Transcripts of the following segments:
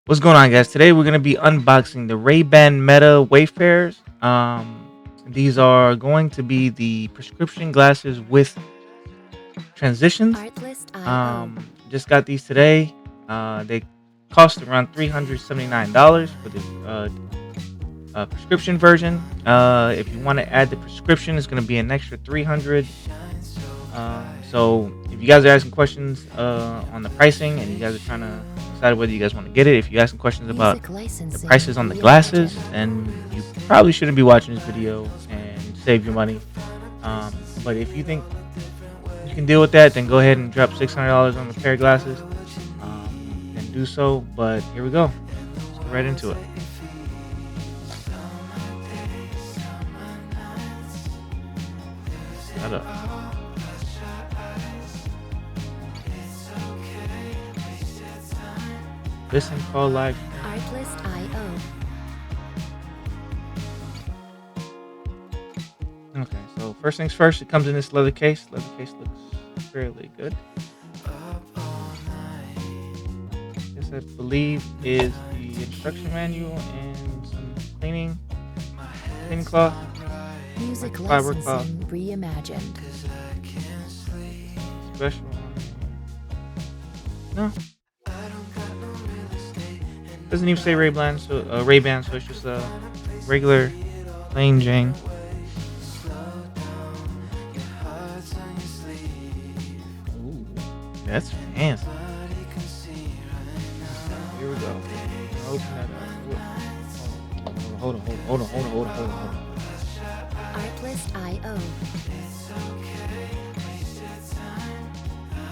What's going on, guys? Today we're gonna be unboxing the Ray-Ban Meta Wayfarers. These are going to be the prescription glasses with transitions. Just got these today. They cost around $379 for the prescription version. If you want to add the prescription, it's gonna be an extra $300. So if you guys are asking questions on the pricing and you guys are trying to decide whether you guys want to get it, if you're asking questions about the prices on the glasses, and you probably shouldn't be watching this video and save your money. But if you think you can deal with that, then go ahead and drop $600 on the pair of glasses and do so. But here we go. Let's get right into it. Shut up. Listen, call live. Artlist.io. Okay, so first things first, it comes in this leather case. Leather case looks fairly good. This, I believe, is the instruction manual and some cleaning cloth. Music fiber cloth. licensing reimagined. Special. No. Doesn't even say Ray-Ban, so Ray-Ban, so it's just a regular plain Jane. Ooh, that's fancy. Here we go. Open that up. Hold on. Artlist.io.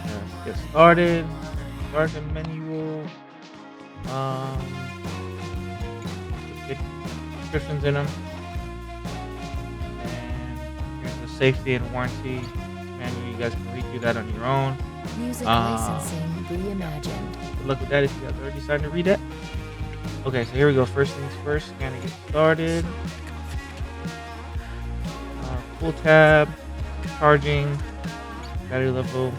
Let's get started. Start the manual. Get prescriptions in them, and here's the safety and warranty manual. You guys can read through that on your own. Music licensing reimagined. Good luck with that if you guys already started to read that. Okay, so here we go. First things first, gonna get started. Full tab, charging, battery level,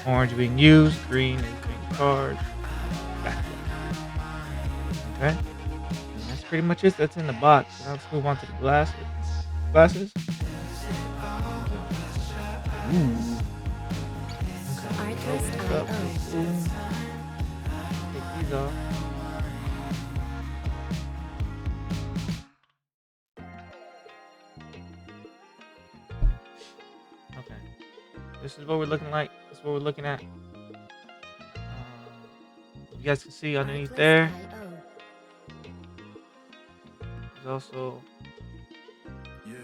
orange being used, green is being charged. Okay, and that's pretty much it. That's in the box. Now let's move on to the glasses. Ooh. Okay. Artlist.io. Take these off. Okay. This is what we're looking like. This is what we're looking at. You guys can see underneath there. There's also, okay,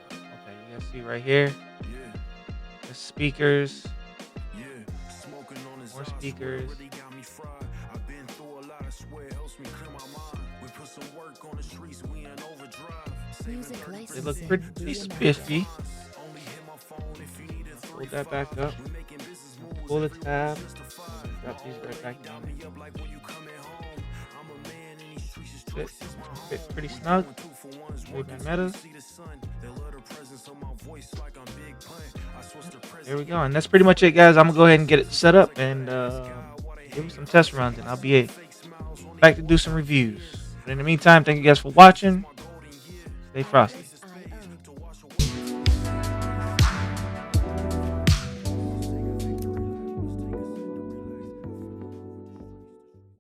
you guys see right here, the speakers, more speakers. They look pretty spiffy. Pull that back up, pull the tab, drop these right back down. Fit pretty snug. Ray-Ban Metas. There we go, and that's pretty much it, guys. I'm gonna go ahead and get it set up and give it some test runs, and I'll be back to do some reviews. But in the meantime, thank you guys for watching. Stay frosty.